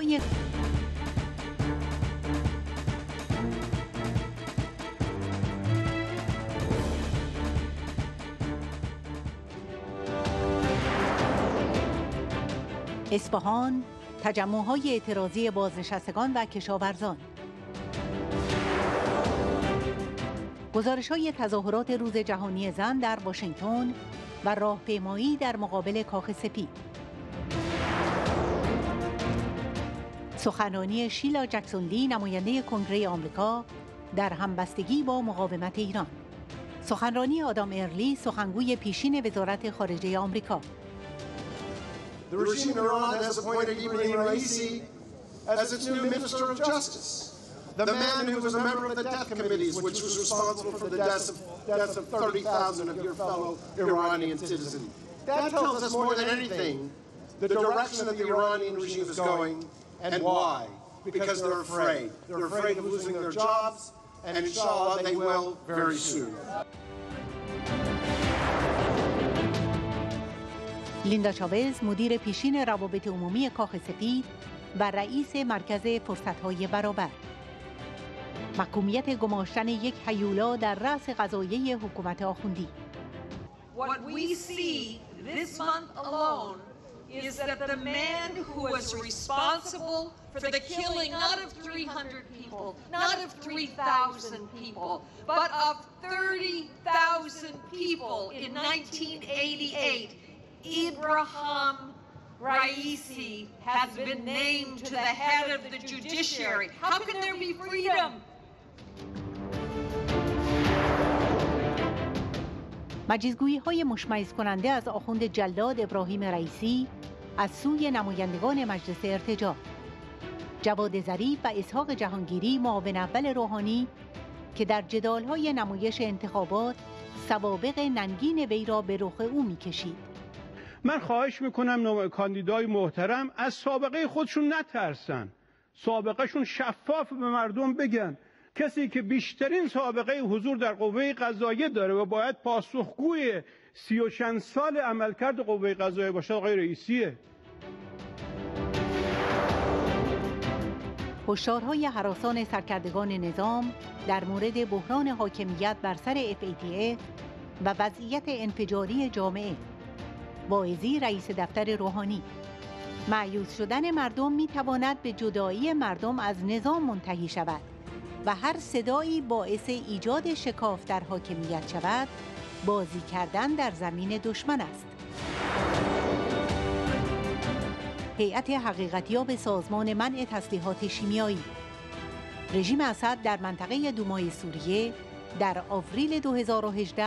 گزارش‌های اصفهان، تجمع‌های اعتراضی بازنشستگان و کشاورزان. گزارش‌های تظاهرات روز جهانی زن در واشنگتن و راهپیمایی در مقابل کاخ سپید. سخنرانی شیلا جکسون لی، نماینده کنگره آمریکا، در همبستگی با مقاومت ایران. سخنرانی آدام ارلی، سخنگوی پیشین وزارت خارجه آمریکا. The regime in Iran has appointed Ibrahim Ra'isi as its new Minister of Justice, the man who was a member of the death committees, which was responsible for the deaths of 30,000 of your fellow Iranian citizens. That tells us more than anything the direction that the Iranian regime is going and why. Because they're afraid. They're afraid of losing their jobs, and inshallah they will very soon. لیندا چاوز، مدیر پیشین روابط عمومی کاخ سپید و رئیس مرکز فرصت‌های برابر. محکومیت گماشتن یک هیولا در رأس قضائیه حکومت آخوندی. What we see this month alone is that the man who was responsible for the killing not of 300 people, not of 3,000 people, but of 30,000 people in 1988, Ibrahim Ra'isi, has been named to the head of the judiciary. How can there be freedom? مجیزگویی‌های مشمئز کننده از آخوند جلاد ابراهیم رئیسی از سوی نمایندگان مجلس ارتجاع. جواد ظریف و اسحاق جهانگیری، معاون اول روحانی، که در جدال‌های نمایش انتخابات سوابق ننگین وی را به رخ او می‌کشید. من خواهش میکنم کاندیدای محترم از سابقه خودشون نترسن، سابقهشون شفاف به مردم بگن. کسی که بیشترین سابقه حضور در قوه قضائیه داره و باید پاسخگوی 30 و چند سال عملکرد قوه قضائیه باشه آقای رئیسیه. هشدارهای هراسان سرکردگان نظام در مورد بحران حاکمیت بر سر FATF و وضعیت انفجاری جامعه. واعظی، رئیس دفتر روحانی: مایوس شدن مردم میتواند به جدایی مردم از نظام منتهی شود و هر صدایی باعث ایجاد شکاف در حاکمیت شود، بازی کردن در زمین دشمن است. هیئت حقیقتیاب سازمان منع تسلیحات شیمیایی: رژیم اسد در منطقه دومای سوریه در آوریل 2018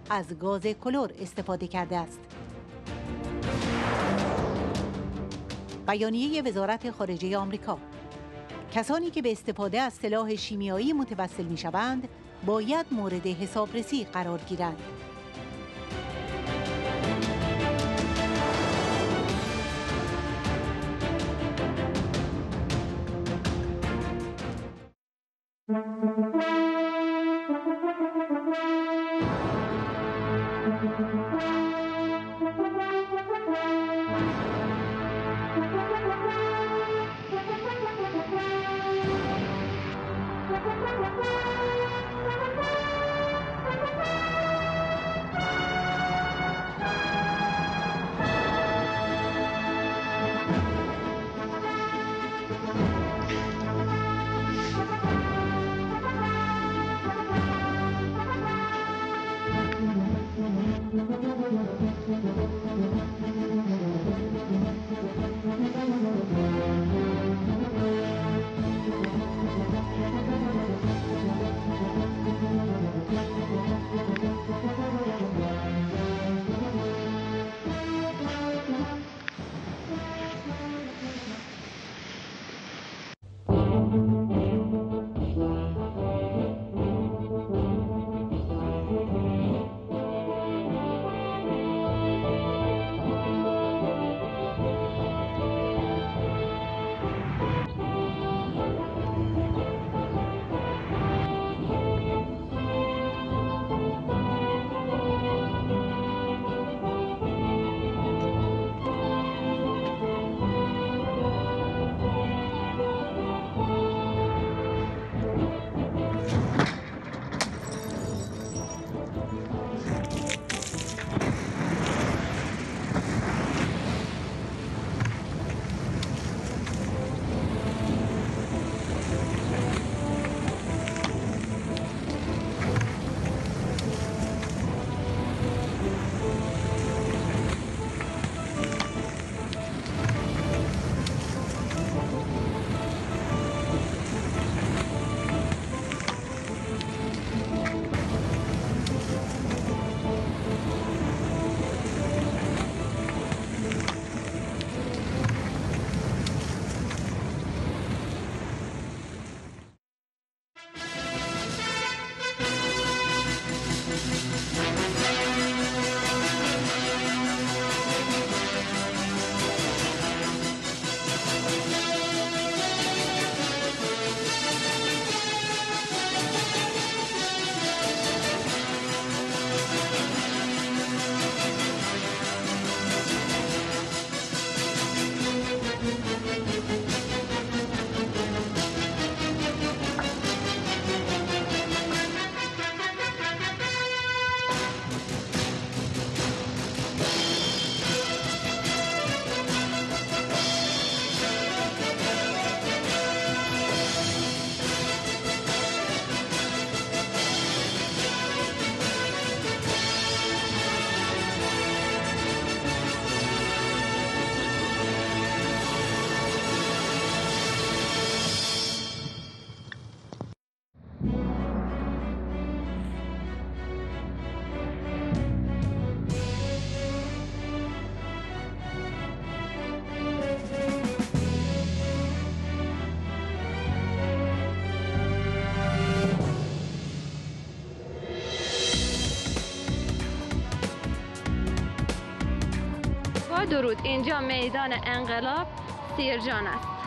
از گاز کلور استفاده کرده است. بیانیه وزارت خارجه آمریکا: کسانی که به استفاده از سلاح شیمیایی متوسل می‌شوند باید مورد حسابرسی قرار گیرند. با درود، اینجا میدان انقلاب سیرجان است.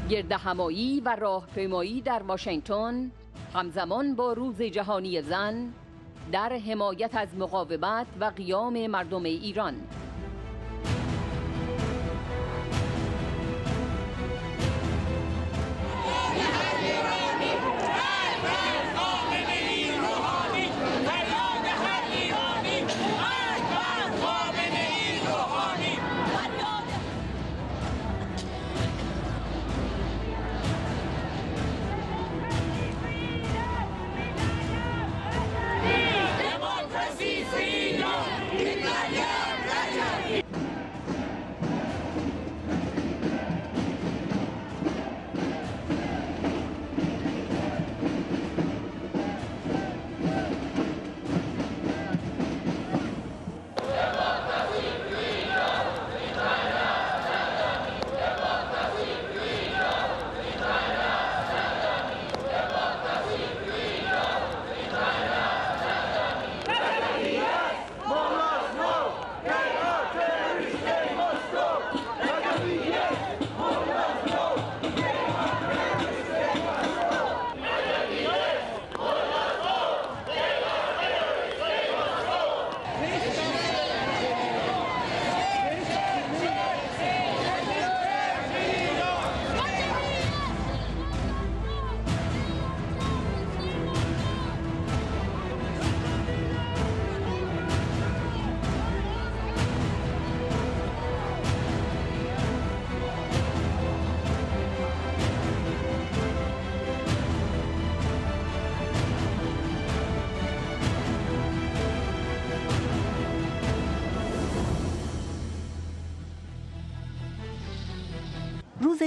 گردهمایی و راهپیمایی در واشنگتن همزمان با روز جهانی زن در حمایت از مقاومت و قیام مردم ایران.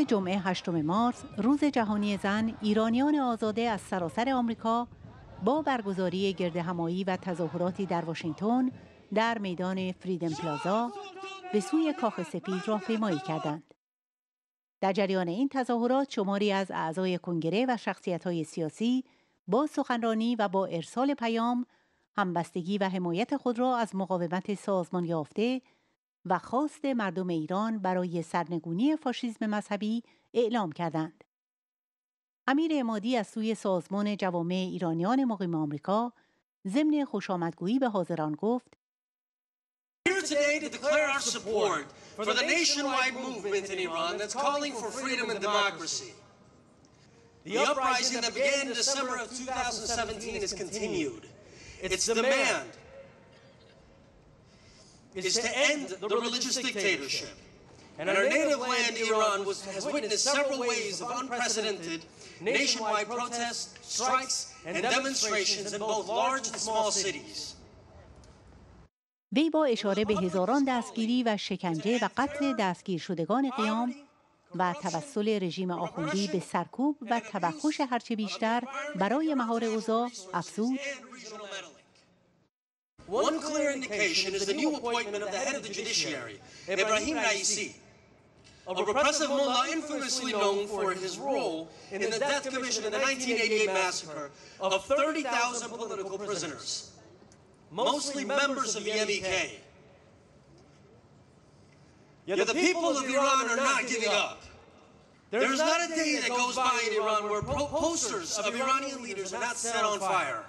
جمعه 8 مارس، روز جهانی زن، ایرانیان آزاده از سراسر آمریکا با برگزاری گردهمایی و تظاهراتی در واشنگتن در میدان فریدم پلازا به سوی کاخ سفید راهپیمایی کردند. در جریان این تظاهرات شماری از اعضای کنگره و شخصیت‌های سیاسی با سخنرانی و با ارسال پیام همبستگی و حمایت خود را از مقاومت سازمان یافته و خواست مردم ایران برای سرنگونی فاشیسم مذهبی اعلام کردند. امیر عمادی از سوی سازمان جوامع ایرانیان مقیم آمریکا ضمن خوشامدگویی به حاضران گفت: Here today to declare our support for the nationwide movement in Iran that's calling for freedom and democracy. The uprising that began in December of 2017 is continued. Its demand is to end the religious dictatorship. And our native land, Iran, has witnessed several waves of unprecedented nationwide protests, strikes, and demonstrations in both large and small cities. وی با اشاره به هزاران دستگیری و شکنجه و قتل دستگیر شدگان قیام و توسل رژیم آخوندی به سرکوب و توحش هرچه بیشتر برای مهار اوضاع افزود: One clear indication is the new appointment of the head of the judiciary, ابراهیم رئیسی, a repressive mullah infamously known for his role in the death commission in the 1988 massacre of 30,000 political prisoners, mostly members of the MEK. Yet the people of Iran are not giving up. There is not a day that goes by in Iran where posters of Iranian leaders are not set on fire.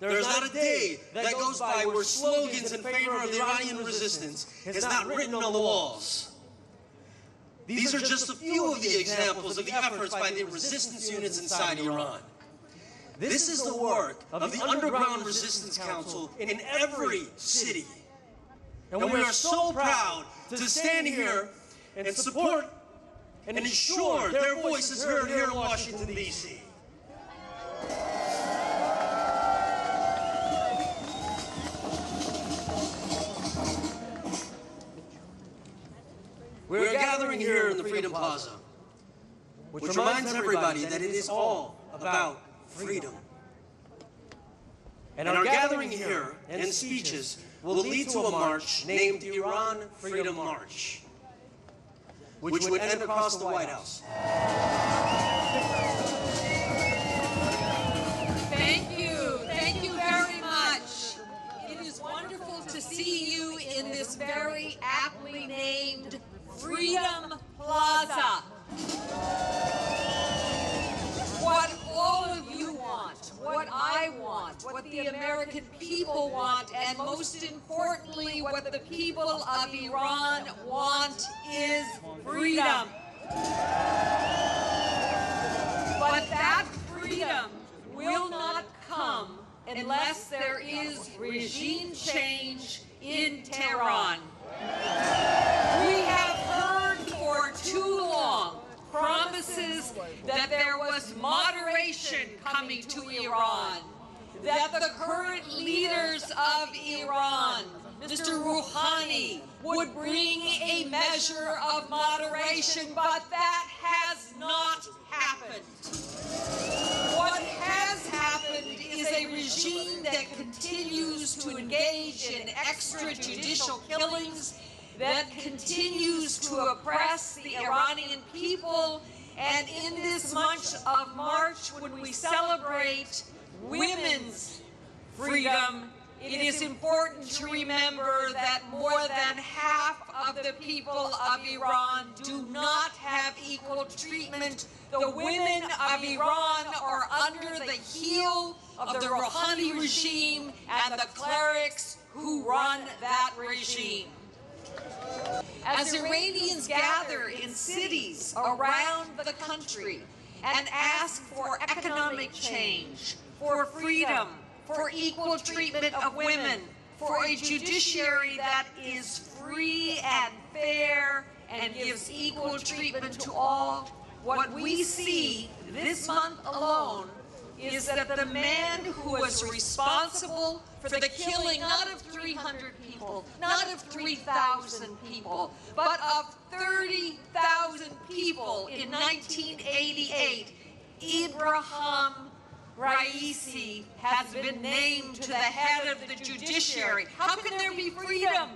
There is not a day that goes by where slogans in favor of the Iranian resistance is not written on the walls. These are just a few of the examples of the efforts by the resistance units inside Iran. This is the work of the Underground Resistance Council in every city. And we are so proud to stand here and support and ensure their voice is heard here in Washington, D.C. We are gathering here in the Freedom Plaza, which reminds everybody that it is all about freedom. And our gathering here and speeches will lead to a march named the Iran Freedom March, which would end across the White House. Thank you very much. It is wonderful to see you in this very aptly named Freedom Plaza. What all of you want, what I want, what the American people want, and most importantly, what the people of Iran want is freedom. But that freedom will not come unless there is regime change in Tehran. We have heard for too long promises that there was moderation coming to Iran, that the current leaders of Iran, Mr. Rouhani, would bring a measure of moderation, but that has not happened. What has happened is a regime that continues to engage in extrajudicial killings, that continues to oppress the Iranian people. And in this month of March, when we celebrate women's freedom, it is important to remember that more than half of the people of Iran do not have equal treatment. The women of Iran are under the heel of the Rouhani regime and the clerics who run that regime. As Iranians gather in cities around the country and ask for economic change, for freedom, for equal treatment of women, for a judiciary that is free and fair and gives equal treatment to all, what we see this month alone is that the man who was responsible for the killing not of 300 people, not of 3,000 people, but of 30,000 people in 1988, Ibrahim Ra'isi, has been named to the head of the judiciary. How can there be freedom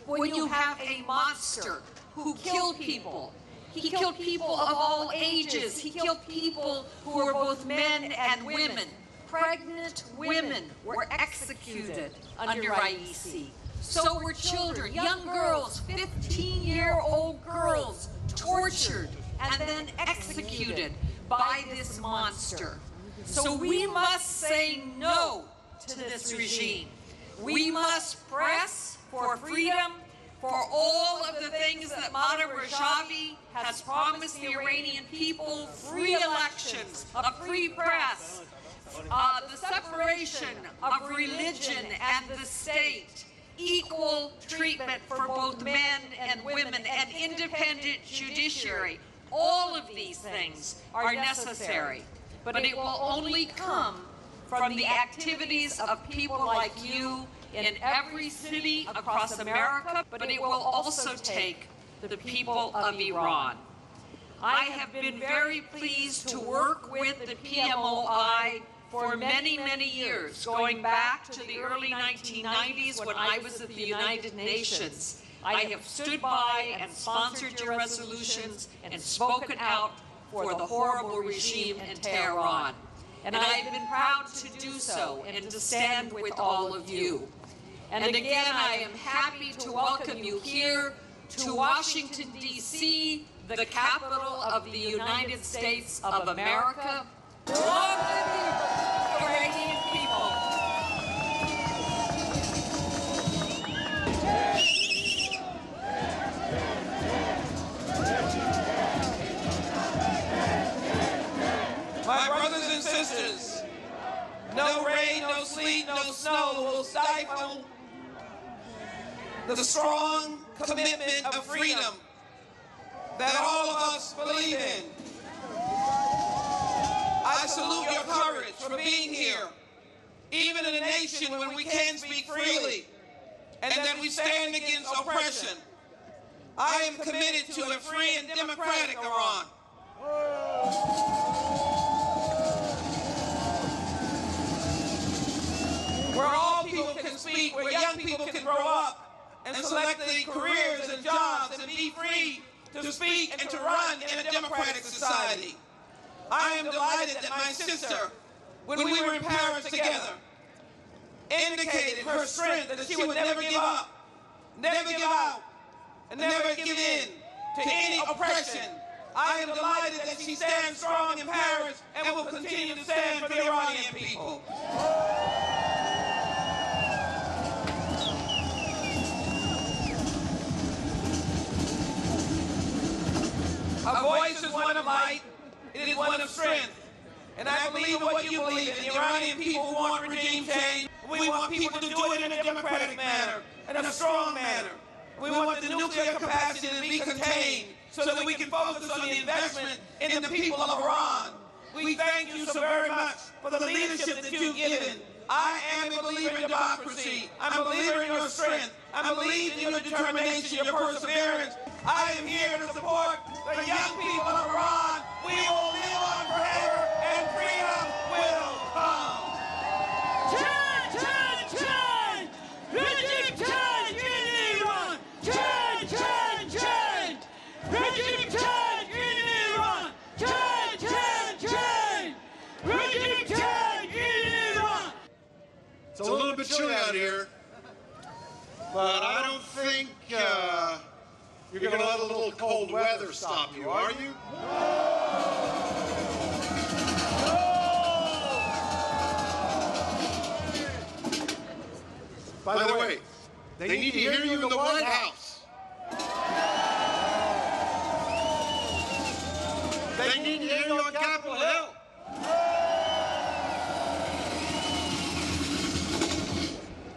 when you have a monster who killed people? He killed people of all ages. He killed people who were both men and women. Pregnant women were executed under Ra'isi. So were children, young girls, 15-year-old girls, tortured and then executed by this monster. So we must say no to this regime. We must press for freedom, for all of the things that Madam Rajavi has promised the Iranian people: free elections, a free press, the separation of religion and the state, equal treatment for both men and women, and independent judiciary. All of these things are necessary, but it will only come from the activities of people like you in every city across America, but it will also take the people of Iran. I have been very pleased to work with the PMOI for many, many years, going back to the early 1990s when I was at the United Nations. I have stood by and sponsored your resolutions and spoken out for the horrible regime in Tehran. And I've been proud to do so and to stand with all of you. And again, I am happy to welcome you here to Washington, D.C., the capital of the United States of America. Long live the Iranian people. My brothers and sisters, no rain, no sleet, no snow will stifle the strong commitment of freedom that all of us believe in. I salute your courage for being here, even in a nation when we can speak freely, and that we stand against oppression. I am committed to a free and democratic Iran. Where all people can speak, where young people can grow up and select the careers and jobs and be free to speak and to run in a democratic society. I am delighted that my sister, when we were in Paris together, indicated her strength that she would never give up, never give out, and never give in to any oppression. I am delighted that she stands strong in Paris and will continue to stand for the Iranian people. Our voice is one of light, it is one of strength. And I believe in what you believe in. The Iranian people want regime change. We want people to do it in a democratic manner, in a strong manner. We want the nuclear capacity to be contained so that we can focus on the investment in the people of Iran. We thank you so very much for the leadership that you've given. I am a believer in democracy. I'm a believer in your strength. I'm a believer in your determination, your perseverance. I am here to support the young people of Iran. We will live on forever and freedom will come. Change, change, change! Regime change in Iran! Change, change, change! Regime change in Iran! Change, change, change! Regime change in Iran! It's a little bit chilly out here, but I don't think you're going to let a little cold weather stop you, are you? By the way, they need to hear you in the White House. They need to hear you on Capitol Hill.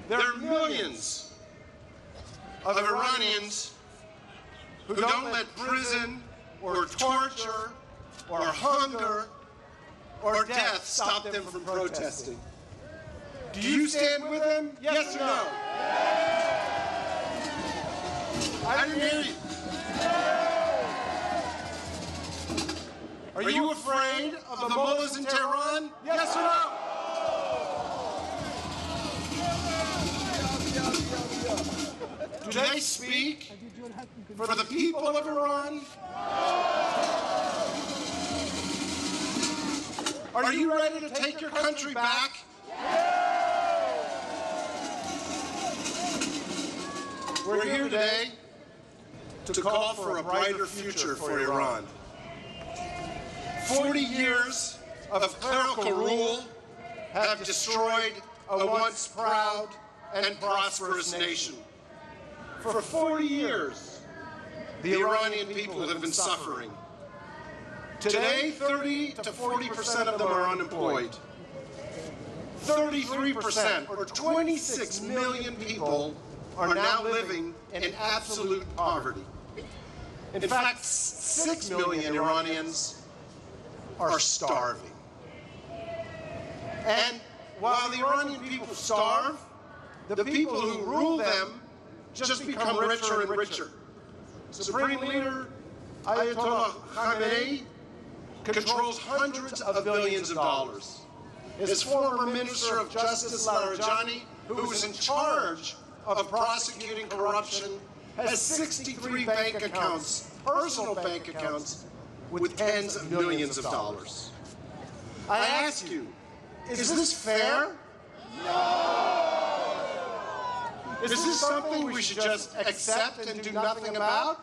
There are millions of Iranians who don't let prison or torture or hunger or death stop them from protesting. Do you stand with them? Yes or no? I didn't hear you. Are you afraid of the mullahs in Tehran? Yes or no? Do they speak for the people of Iran? Are you ready to take your country back? We're here today to call for a brighter future for Iran. 40 years of clerical rule have destroyed a once proud and prosperous nation. For 40 years, the Iranian people have been suffering. Today, 30 to 40% of them are unemployed. 33%, or 26 million people, are now living in absolute poverty. In fact, 6 million Iranians are starving. And while the Iranian people starve, the people who rule them just become richer and richer. Supreme Leader Ayatollah Khamenei controls hundreds of billions of dollars. His former Minister of Justice, Larijani, who is in charge of prosecuting corruption, has 63 bank accounts, personal bank accounts, with tens of millions of dollars. I ask you, is this fair? No! Is this something we should just accept and do nothing about?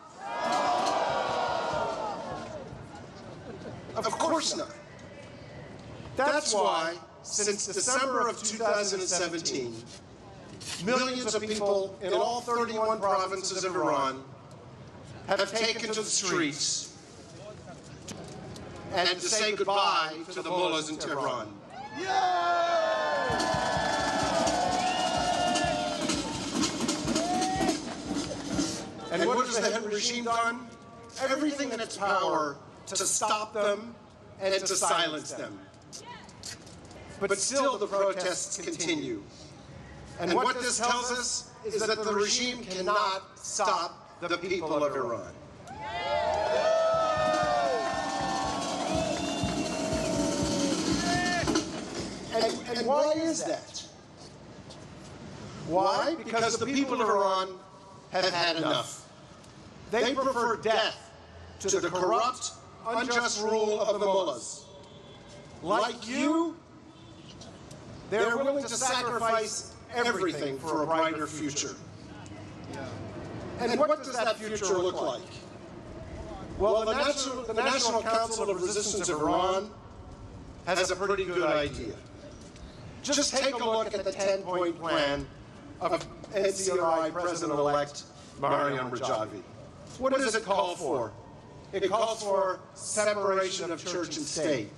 Of course not. That's why, since December of 2017, millions of people in all 31 provinces of Iran have taken to the streets and to say goodbye to the mullahs in Tehran. And what has the regime done? Everything in its power to stop them and to silence them. But still the protests continue. And what this tells us is that the regime cannot stop the people of Iran. And why is that? Why? Because the people of Iran have had enough. They prefer death to the corrupt, unjust rule of the mullahs. Like you, they're willing to sacrifice everything for a brighter future. And what does that future look like? Well, the National Council of Resistance of Iran has a pretty good idea. Just take a look at the 10-point plan of NCRI President-elect Maryam Rajavi. What does it call for? It calls for separation of church and state.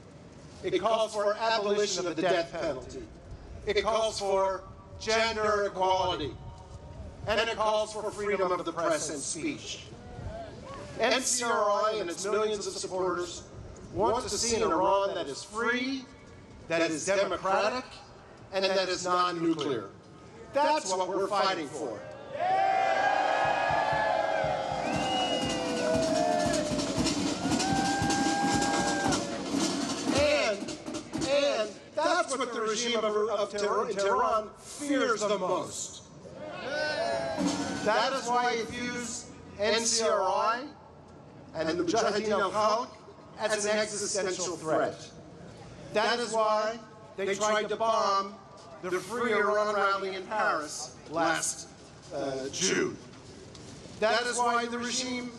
It calls for abolition of the death penalty. It calls for gender equality. And it calls for freedom of the press and speech. NCRI and its millions of supporters want to see an Iran that is free, that is democratic, and that is non-nuclear. That's what we're fighting for. And that's what the regime of Tehran fears the most. That is why it views NCRI and the Mujahideen al-Khalq as an existential threat. That is why they tried to bomb the Free Iran rally in Paris last June. That is why the regime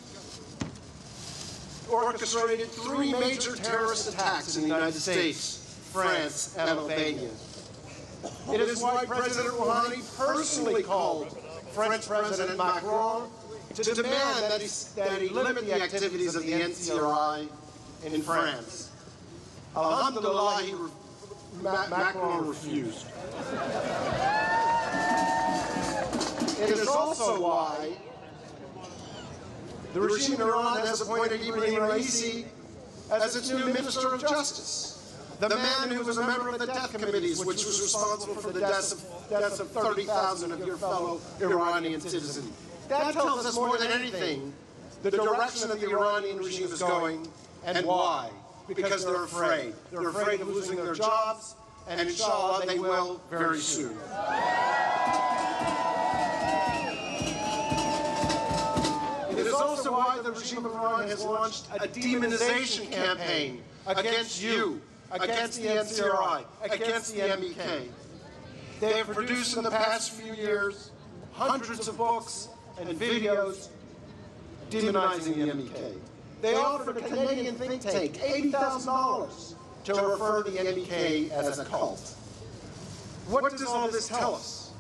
orchestrated 3 major terrorist attacks in the United States, France, and Albania. It is why President Rouhani personally called French President Macron to demand that he limit the activities of the NCRI in France. Alhamdulillah, Macron refused. It is also why the regime in Iran has appointed Ibrahim Ra'isi as its new Minister of Justice. The man who was a member of the death committees, which was responsible for the deaths of 30,000 of your fellow Iranian citizens. That tells us more than anything the direction that the Iranian regime is going and why. Because they're afraid. They're afraid of losing their jobs, and inshallah they will very soon. It is also why the regime of Iran has launched a demonization campaign against you, against the NCRI, against the MEK. They have produced in the past few years hundreds of books and videos demonizing the MEK. They offered a Canadian think tank $80,000 to refer to the MEK as a cult. What does all this tell us?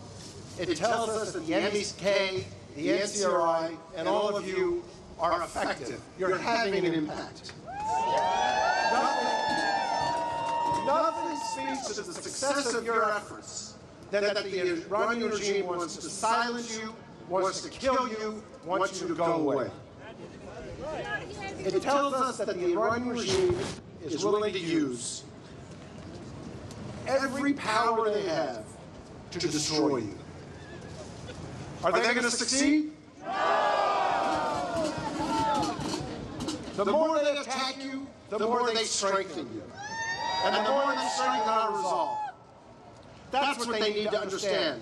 It tells us that the MEK, the NCRI, and all of you are effective. You're having an impact. Nothing speaks to the success of your efforts than that the Iranian regime wants to silence you, wants to kill you, wants you to go away. It tells us that the Iranian regime is willing to use every power they have to destroy you. Are they going to succeed? No! The more they attack you, the more they strengthen you. And the more they strengthen our resolve. That's what they need to understand.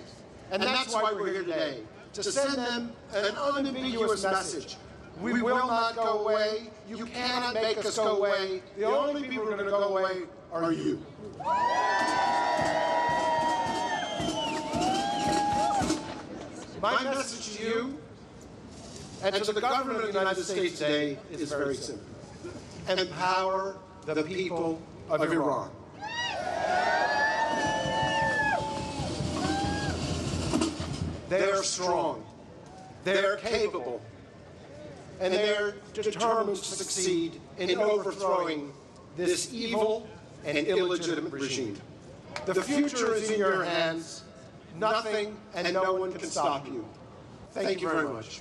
And that's why we're here today, to send them an unambiguous message. We will not go away. You cannot make us go away. The only people who are going to go away are you. My message to you and to the government of the United States today is very simple. Empower the people of Iran. They are strong. They are capable. And they're determined to succeed in overthrowing this evil and illegitimate regime. The future is in your hands. Nothing and no one can stop you. Thank you very much.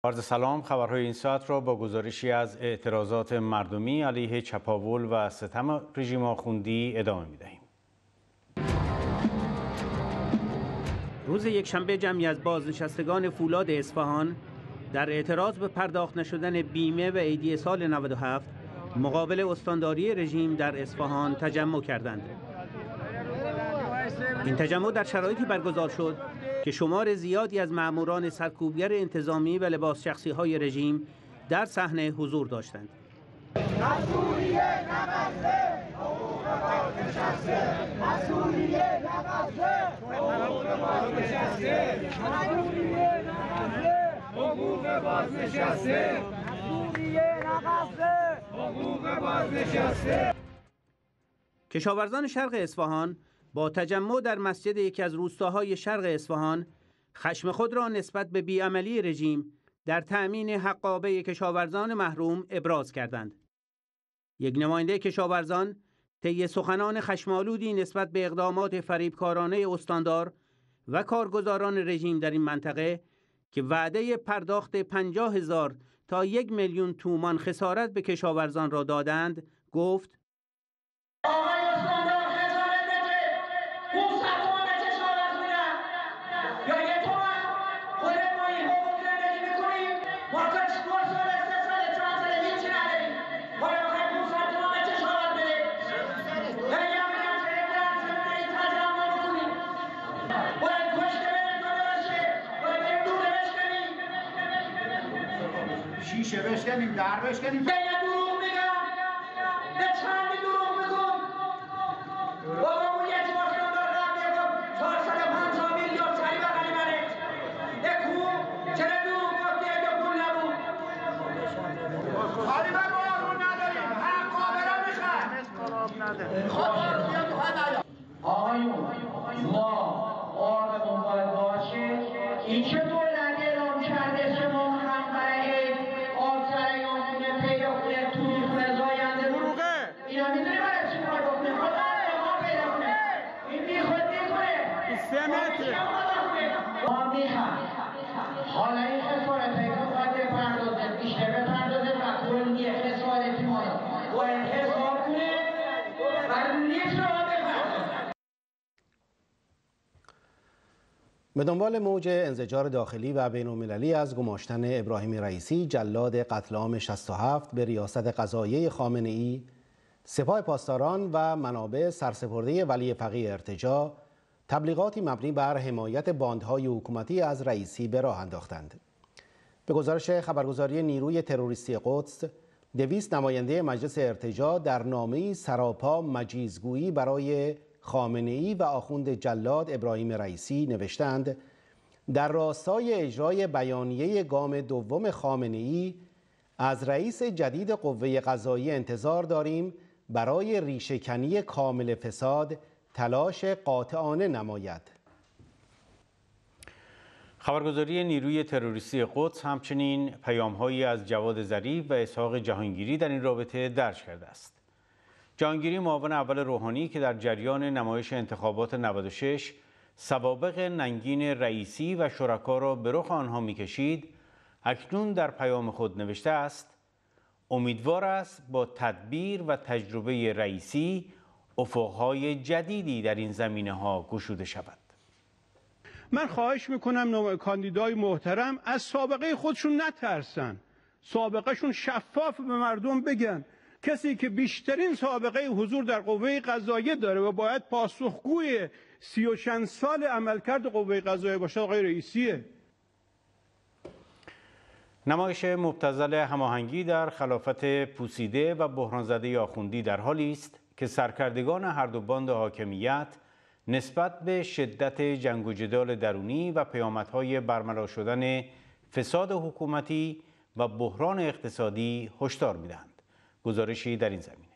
عرض سلام. خبرهای این ساعت را با گزارشی از اعتراضات مردمی علیه چپاول و ستم رژیم آخوندی ادامه می‌دهیم. روز یکشنبه جمعی از بازنشستگان فولاد اصفهان در اعتراض به پرداخت نشدن بیمه و عیدیه سال 97 مقابل استانداری رژیم در اصفهان تجمع کردند. این تجمع در شرایطی برگزار شد که شمار زیادی از ماموران سرکوبگر انتظامی و لباس شخصی‌های رژیم در صحنه حضور داشتند. کشاورزان شرق اصفهان با تجمع در مسجد یکی از روستاهای شرق اصفهان خشم خود را نسبت به بیعملی رژیم در تأمین حقابه کشاورزان محروم ابراز کردند. یک نماینده کشاورزان طی سخنان خشم‌آلودی نسبت به اقدامات فریبکارانه استاندار و کارگزاران رژیم در این منطقه که وعده پرداخت 50,000 تا 1,000,000 تومان خسارت به کشاورزان را دادند، گفت: شیشه بشکنیم، در بشکنیم. دروغ میگم، به چندی دروغ میگم. بابا اون یک ماشین داره رفت میگم 450 میلیون سری بغلی منه. بکو چرا دروغ گفتی اگه پول نبود؟ کاری به بارون نداریم، هم کاملا میخواد. آقایون، ما آرمون باید باشه این چه دولت اعلام کرده که ما حالا این خسارت هایی که باید بپردازه بیشتر بپردازه و کلنی خسارتی ما رو باید حساب کنه و نیست رو بپردازه. به دنبال موج انزجار داخلی و بین‌المللی از گماشتن ابراهیم رئیسی جلاد قتل عام 67 به ریاست قضائیه خامنه‌ای، سپاه پاسداران و منابع سرسپرده ولی فقیه ارتجاع تبلیغاتی مبنی بر حمایت باندهای حکومتی از رئیسی به راه انداختند. به گزارش خبرگزاری نیروی تروریستی قدس، 200 نماینده مجلس ارتجاع در نامه‌ای سراپا مجیزگویی برای خامنه‌ای و آخوند جلاد ابراهیم رئیسی نوشتند: در راستای اجرای بیانیه گام دوم خامنه‌ای از رئیس جدید قوه قضاییه انتظار داریم برای ریشه‌کنی کامل فساد تلاش قاطعانه نماید. خبرگزاری نیروی تروریستی قدس همچنین پیام‌هایی از جواد ظریف و اسحاق جهانگیری در این رابطه درج کرده است. جهانگیری معاون اول روحانی که در جریان نمایش انتخابات 96 سوابق ننگین رئیسی و شرکا را به رخ آنها می‌کشید، اکنون در پیام خود نوشته است: امیدوار است با تدبیر و تجربه رئیسی افق‌های جدیدی در این زمینه‌ها گشوده شود. من خواهش میکنم کاندیدای محترم از سابقه خودشون نترسن، سابقهشون شفاف به مردم بگن. کسی که بیشترین سابقه حضور در قوه قضاییه داره و باید پاسخگوی 30 و چند سال عملکرد قوه قضاییه باشه آقای رئیسیه. نمایش مبتذل هماهنگی در خلافت پوسیده و بحران‌زده آخوندی در حالی است که سرکردگان هر دو باند حاکمیت نسبت به شدت جنگ و جدال درونی و پیامدهای برملا شدن فساد حکومتی و بحران اقتصادی هشدار می‌دهند. گزارشی در این زمینه.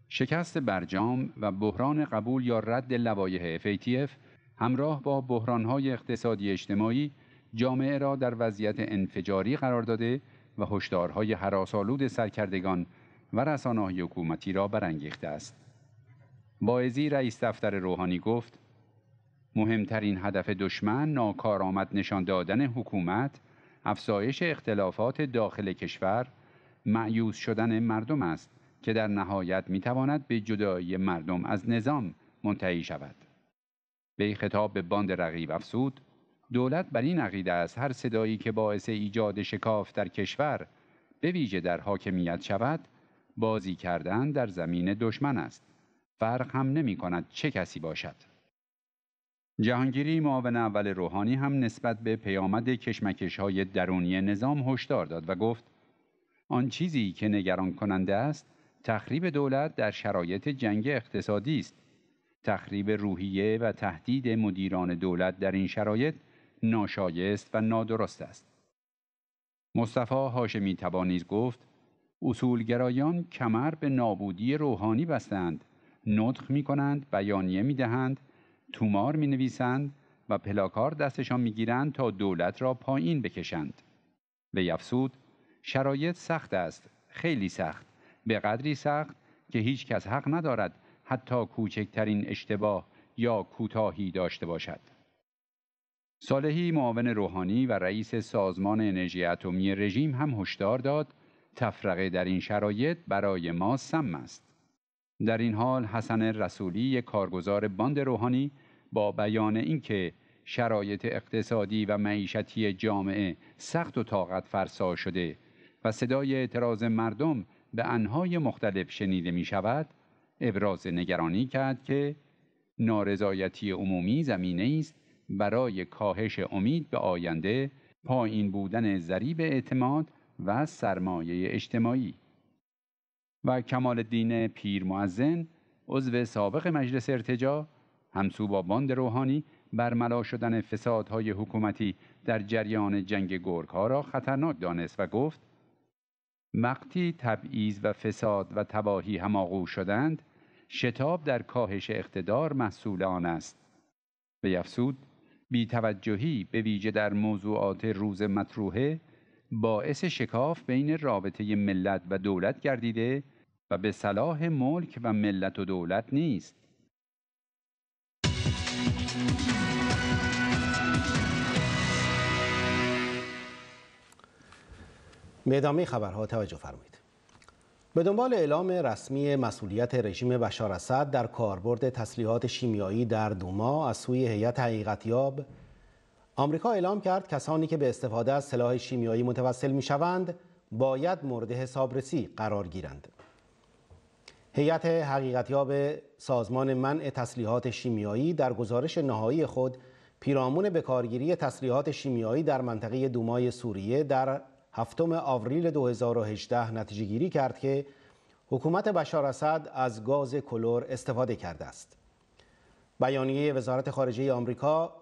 شکست برجام و بحران قبول یا رد لوایح FATF همراه با بحران‌های اقتصادی اجتماعی جامعه را در وضعیت انفجاری قرار داده و هشدارهای هراس‌آلود سرکردگان و رسانه‌های حکومتی را برانگیخته است. واعظی رئیس دفتر روحانی گفت: مهمترین هدف دشمن ناکارآمد نشان دادن حکومت افزایش اختلافات داخل کشور، مأیوس شدن مردم است که در نهایت می‌تواند به جدایی مردم از نظام منتهی شود. به خطاب به باند رقیب افزود: دولت بر این عقیده است هر صدایی که باعث ایجاد شکاف در کشور، به ویژه در حاکمیت شود، بازی کردن در زمین دشمن است. فرق هم نمی‌کند چه کسی باشد. جهانگیری معاون اول روحانی هم نسبت به پیامد کشمکش‌های درونی نظام هشدار داد و گفت: آن چیزی که نگران کننده است، تخریب دولت در شرایط جنگ اقتصادی است. تخریب روحیه و تهدید مدیران دولت در این شرایط ناشایست و نادرست است. مصطفی هاشمی تبا نیز گفت: اصولگرایان کمر به نابودی روحانی بستند، نطق می‌کنند، بیانیه می‌دهند، تومار می‌نویسند و پلاکار دستشان می‌گیرند تا دولت را پایین بکشند. وی افزود: شرایط سخت است، خیلی سخت، به قدری سخت که هیچ کس حق ندارد حتی کوچکترین اشتباه یا کوتاهی داشته باشد. صالحی معاون روحانی و رئیس سازمان انرژی اتمی رژیم هم هشدار داد تفرقه در این شرایط برای ما سم است. در این حال حسن رسولی کارگزار باند روحانی با بیان اینکه شرایط اقتصادی و معیشتی جامعه سخت و طاقت فرسا شده و صدای اعتراض مردم به انهای مختلف شنیده می شود، ابراز نگرانی کرد که نارضایتی عمومی زمینه است برای کاهش امید به آینده، پایین بودن ضریب اعتماد و سرمایه اجتماعی. و کمال‌الدین پیرمؤذن، عضو سابق مجلس ارتجاع، همسو با باند روحانی، برملا شدن فسادهای حکومتی در جریان جنگ گرگ‌ها را خطرناک دانست و گفت: وقتی تبعیض و فساد و تباهی هماغوش شدند، شتاب در کاهش اقتدار محصول آن است. وی افزود: بی‌توجهی به ویژه در موضوعات روز مطروحه باعث شکاف بین رابطه ملت و دولت گردیده و به صلاح ملک و ملت و دولت نیست. به ادامه خبرها توجه فرمایید. به دنبال اعلام رسمی مسئولیت رژیم بشار اسد در کاربرد تسلیحات شیمیایی در دوما از سوی هیئت حقیقتیاب، آمریکا اعلام کرد کسانی که به استفاده از سلاح شیمیایی متوسل می‌شوند باید مورد حسابرسی قرار گیرند. هیئت حقیقتیاب سازمان منع تسلیحات شیمیایی در گزارش نهایی خود پیرامون به کارگیری تسلیحات شیمیایی در منطقه دومای سوریه در 7 آوریل 2018 نتیجه گیری کرد که حکومت بشار اسد از گاز کلور استفاده کرده است. بیانیه وزارت خارجه آمریکا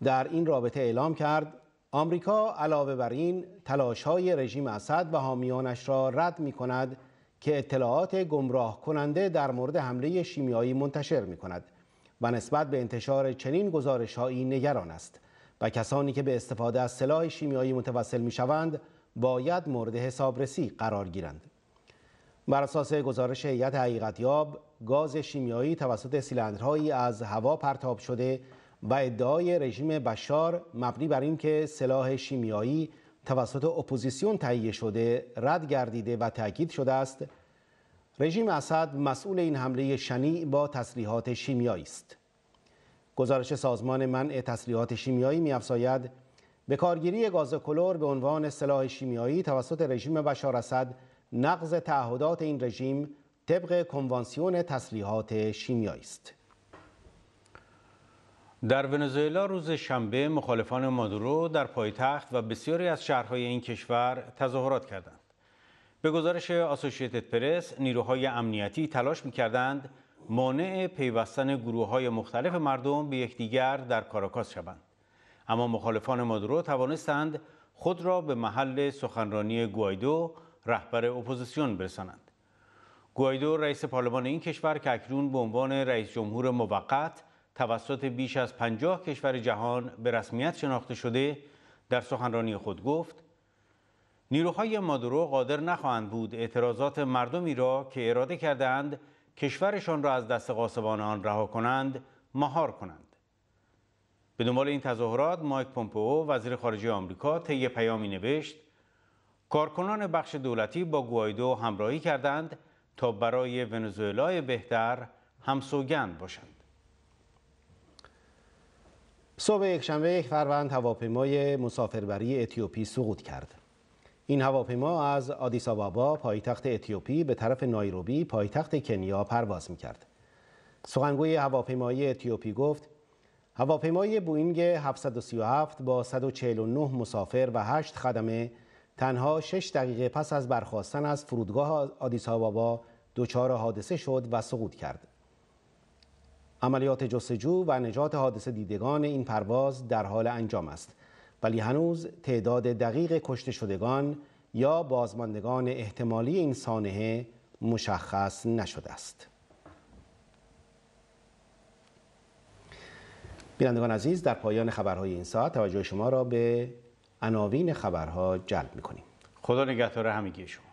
در این رابطه اعلام کرد آمریکا علاوه بر این تلاش‌های رژیم اسد و حامیانش را رد می‌کند که اطلاعات گمراه کننده در مورد حمله شیمیایی منتشر می‌کند و نسبت به انتشار چنین گزارش‌هایی نگران است و کسانی که به استفاده از سلاح شیمیایی متوسل می‌شوند باید مورد حسابرسی قرار گیرند. بر اساس گزارش هیئت حقیقتیاب، گاز شیمیایی توسط سیلندرهایی از هوا پرتاب شده و ادعای رژیم بشار مبنی بر اینکه سلاح شیمیایی توسط اپوزیسیون تهیه شده رد گردیده و تاکید شده است رژیم اسد مسئول این حمله شنیع با تسلیحات شیمیایی است. گزارش سازمان منع تسلیحات شیمیایی می‌افزاید به کارگیری گاز کلور به عنوان سلاح شیمیایی توسط رژیم بشار اسد نقض تعهدات این رژیم طبق کنوانسیون تسلیحات شیمیایی است. در ونزوئلا روز شنبه مخالفان مادورو در پایتخت و بسیاری از شهرهای این کشور تظاهرات کردند. به گزارش آسوشیتد پرس، نیروهای امنیتی تلاش می‌کردند مانع پیوستن گروه‌های مختلف مردم به یکدیگر در کاراکاس شوند. اما مخالفان مادورو توانستند خود را به محل سخنرانی گوایدو، رهبر اپوزیسیون، برسانند. گوایدو رئیس پارلمان این کشور که اکنون به عنوان رئیس جمهور موقت توسط بیش از 50 کشور جهان به رسمیت شناخته شده، در سخنرانی خود گفت نیروهای مادورو قادر نخواهند بود اعتراضات مردمی را که اراده کردند کشورشان را از دست غاصبان آن رها کنند مهار کنند. به دنبال این تظاهرات مایک پومپئو وزیر خارجه آمریکا طی پیامی نوشت کارکنان بخش دولتی با گوایدو همراهی کردند تا برای ونزوئلای بهتر همسوگند باشند. صبح یکشنبه 1 فروند هواپیمای مسافربری اتیوپی سقوط کرد. این هواپیما از آدیس آبابا پایتخت اتیوپی به طرف نایروبی پایتخت کنیا پرواز می‌کرد. سخنگوی هواپیمایی اتیوپی گفت هواپیمای بوئینگ 737 با 149 مسافر و 8 خدمه تنها 6 دقیقه پس از برخاستن از فرودگاه آدیس آبابا دچار حادثه شد و سقوط کرد. عملیات جستجو و نجات حادثه دیدگان این پرواز در حال انجام است، ولی هنوز تعداد دقیق کشته شدگان یا بازماندگان احتمالی این سانحه مشخص نشده است. بینندگان عزیز، در پایان خبرهای این ساعت توجه شما را به عناوین خبرها جلب می‌کنیم. خدا نگهدار همگی شما.